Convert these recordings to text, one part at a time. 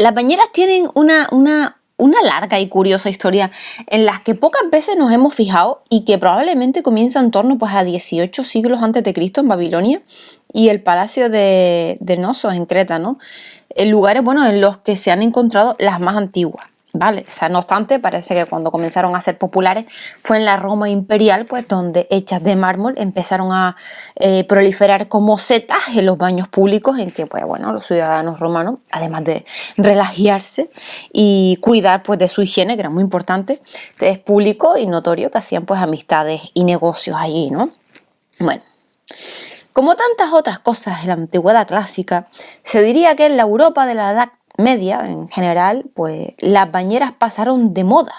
Las bañeras tienen una larga y curiosa historia en las que pocas veces nos hemos fijado y que probablemente comienza en torno pues, a 18 siglos antes de Cristo en Babilonia y el palacio de Knossos en Creta, ¿no? En lugares, bueno, en los que se han encontrado las más antiguas, ¿vale? O sea, no obstante, parece que cuando comenzaron a ser populares fue en la Roma imperial, pues donde hechas de mármol empezaron a proliferar como setas en los baños públicos en que, pues bueno, los ciudadanos romanos, además de relajarse y cuidar pues de su higiene, que era muy importante, es público y notorio que hacían pues amistades y negocios allí, ¿no? Bueno. Como tantas otras cosas en la antigüedad clásica, se diría que en la Europa de la Edad Media, en general, pues las bañeras pasaron de moda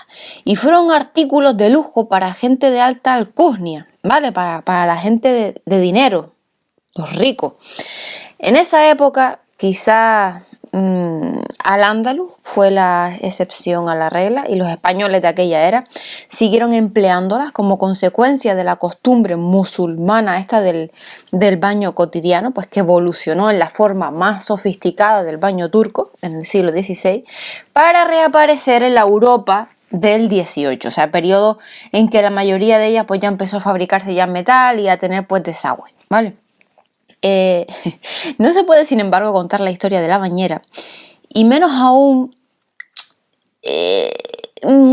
y fueron artículos de lujo para gente de alta alcurnia, ¿vale? Para la gente de dinero, los ricos. En esa época, quizás Al-Ándalus fue la excepción a la regla y los españoles de aquella era siguieron empleándolas como consecuencia de la costumbre musulmana esta del baño cotidiano, pues que evolucionó en la forma más sofisticada del baño turco en el siglo XVI para reaparecer en la Europa del 18, o sea, periodo en que la mayoría de ellas pues ya empezó a fabricarse ya en metal y a tener pues desagüe, ¿vale? No se puede, sin embargo, contar la historia de la bañera y menos aún,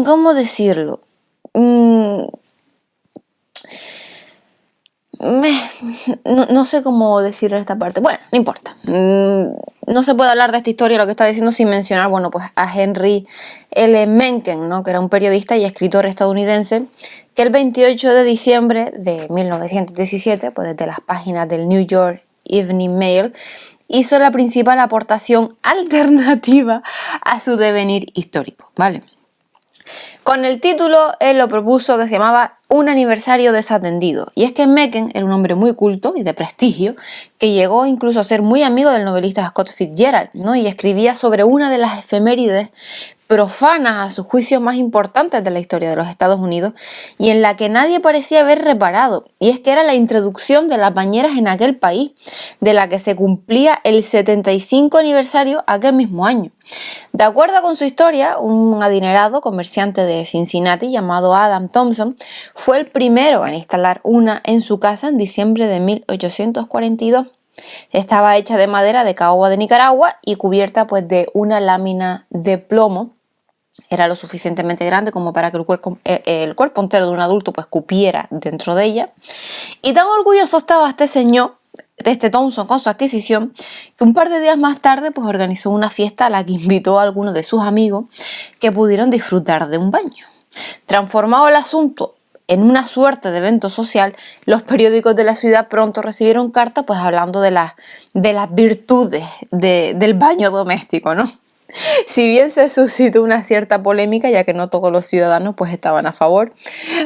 ¿cómo decirlo? No sé cómo decirlo esta parte. Bueno, no importa. No se puede hablar de esta historia, lo que está diciendo, sin mencionar, bueno, pues a Henry L. Mencken, ¿no? Que era un periodista y escritor estadounidense, que el 28 de diciembre de 1917, pues desde las páginas del New York Evening Mail, hizo la principal aportación alternativa a su devenir histórico, ¿vale? Con el título, él lo propuso que se llamaba Un aniversario desatendido. Y es que Mencken era un hombre muy culto y de prestigio, que llegó incluso a ser muy amigo del novelista Scott Fitzgerald, ¿no? Y escribía sobre una de las efemérides profanas a su juicio más importantes de la historia de los Estados Unidos y en la que nadie parecía haber reparado, y es que era la introducción de las bañeras en aquel país, de la que se cumplía el 75 aniversario aquel mismo año. De acuerdo con su historia, un adinerado comerciante de Cincinnati llamado Adam Thompson fue el primero en instalar una en su casa en diciembre de 1842. Estaba hecha de madera de caoba de Nicaragua y cubierta pues de una lámina de plomo. Era lo suficientemente grande como para que el cuerpo entero de un adulto pues cupiera dentro de ella. Y tan orgulloso estaba este señor, este Thompson, con su adquisición, que un par de días más tarde pues organizó una fiesta a la que invitó a algunos de sus amigos que pudieron disfrutar de un baño. Transformado el asunto en una suerte de evento social, los periódicos de la ciudad pronto recibieron cartas pues hablando de las virtudes del baño doméstico, ¿no? Si bien se suscitó una cierta polémica, ya que no todos los ciudadanos pues estaban a favor,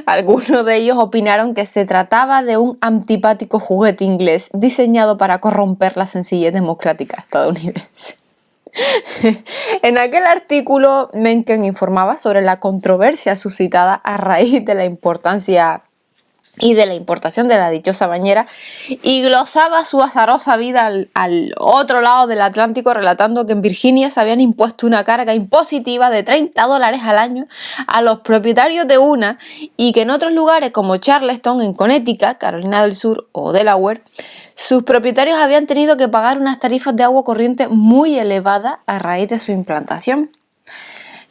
algunos de ellos opinaron que se trataba de un antipático juguete inglés diseñado para corromper la sencillez democrática estadounidense. En aquel artículo, Mencken informaba sobre la controversia suscitada a raíz de la importancia y de la importación de la dichosa bañera y glosaba su azarosa vida al otro lado del Atlántico, relatando que en Virginia se habían impuesto una carga impositiva de $30 al año a los propietarios de una y que en otros lugares como Charleston, en Connecticut, Carolina del Sur o Delaware, sus propietarios habían tenido que pagar unas tarifas de agua corriente muy elevadas a raíz de su implantación.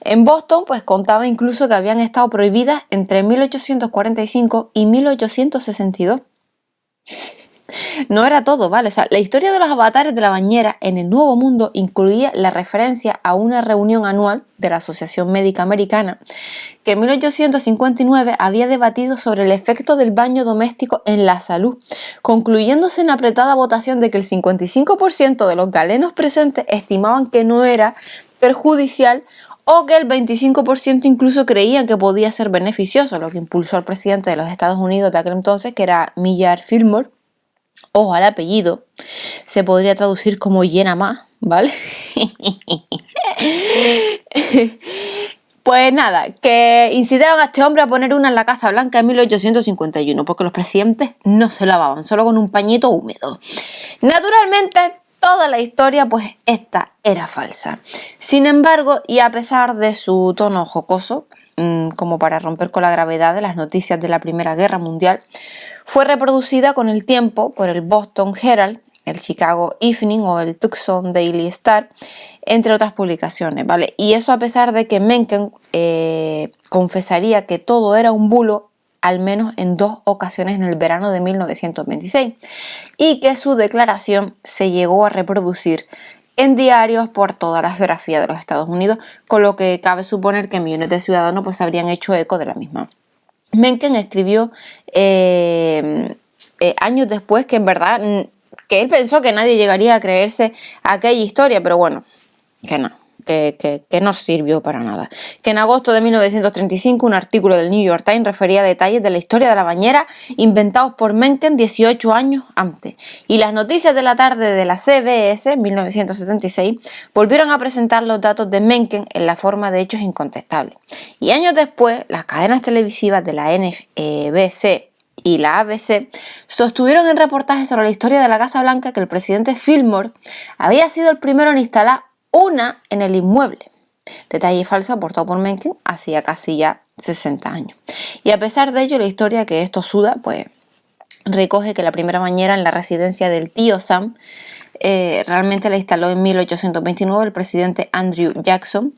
En Boston, pues contaba incluso que habían estado prohibidas entre 1845 y 1862. No era todo, ¿vale? O sea, la historia de los avatares de la bañera en el Nuevo Mundo incluía la referencia a una reunión anual de la Asociación Médica Americana que en 1859 había debatido sobre el efecto del baño doméstico en la salud, concluyéndose en apretada votación de que el 55% de los galenos presentes estimaban que no era perjudicial o que el 25% incluso creían que podía ser beneficioso, lo que impulsó al presidente de los Estados Unidos de aquel entonces, que era Millard Fillmore. Ojo al apellido, se podría traducir como llena más, ¿vale? Pues nada, que incitaron a este hombre a poner una en la Casa Blanca en 1851, porque los presidentes no se lavaban, solo con un pañito húmedo. Naturalmente, toda la historia, pues esta era falsa. Sin embargo, y a pesar de su tono jocoso, como para romper con la gravedad de las noticias de la Primera Guerra Mundial, fue reproducida con el tiempo por el Boston Herald, el Chicago Evening o el Tucson Daily Star, entre otras publicaciones, ¿vale? Y eso a pesar de que Mencken confesaría que todo era un bulo al menos en 2 ocasiones en el verano de 1926 y que su declaración se llegó a reproducir en diarios por toda la geografía de los Estados Unidos, con lo que cabe suponer que millones de ciudadanos pues habrían hecho eco de la misma. Mencken escribió años después que en verdad que él pensó que nadie llegaría a creerse aquella historia, pero bueno, que no. Que no sirvió para nada. Que en agosto de 1935 un artículo del New York Times refería detalles de la historia de la bañera inventados por Mencken 18 años antes. Y las noticias de la tarde de la CBS en 1976 volvieron a presentar los datos de Mencken en la forma de hechos incontestables. Y años después, las cadenas televisivas de la NBC y la ABC sostuvieron en reportajes sobre la historia de la Casa Blanca que el presidente Fillmore había sido el primero en instalar una en el inmueble. Detalle falso aportado por Mencken hacía casi ya 60 años. Y a pesar de ello, la historia que esto suda, pues recoge que la primera bañera en la residencia del tío Sam realmente la instaló en 1829 el presidente Andrew Jackson,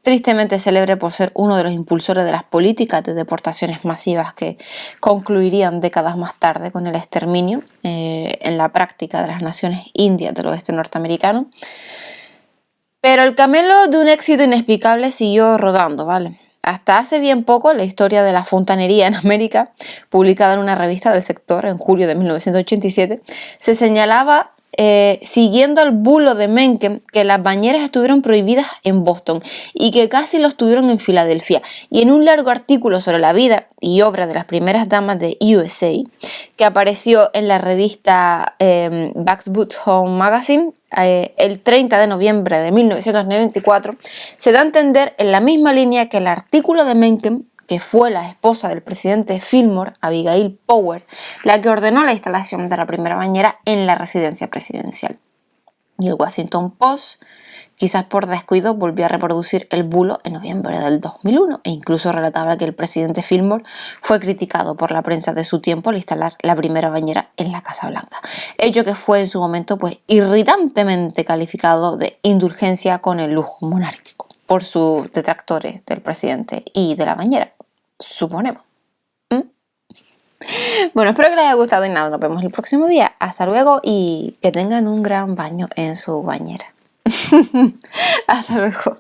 tristemente célebre por ser uno de los impulsores de las políticas de deportaciones masivas que concluirían décadas más tarde con el exterminio en la práctica de las naciones indias del oeste norteamericano. Pero el camelo de un éxito inexplicable siguió rodando, ¿vale? Hasta hace bien poco, la historia de la fontanería en América, publicada en una revista del sector en julio de 1987, se señalaba, siguiendo el bulo de Mencken, que las bañeras estuvieron prohibidas en Boston y que casi lo estuvieron en Filadelfia. Y en un largo artículo sobre la vida y obra de las primeras damas de USA, que apareció en la revista Backwood Home Magazine, el 30 de noviembre de 1994, se da a entender en la misma línea que el artículo de Mencken, que fue la esposa del presidente Fillmore, Abigail Power, la que ordenó la instalación de la primera bañera en la residencia presidencial. Y el Washington Post, quizás por descuido, volvió a reproducir el bulo en noviembre del 2001 e incluso relataba que el presidente Fillmore fue criticado por la prensa de su tiempo al instalar la primera bañera en la Casa Blanca, hecho que fue en su momento pues irritantemente calificado de indulgencia con el lujo monárquico por sus detractores del presidente y de la bañera, suponemos. Bueno, espero que les haya gustado y nada, nos vemos el próximo día. Hasta luego y que tengan un gran baño en su bañera. Hasta luego.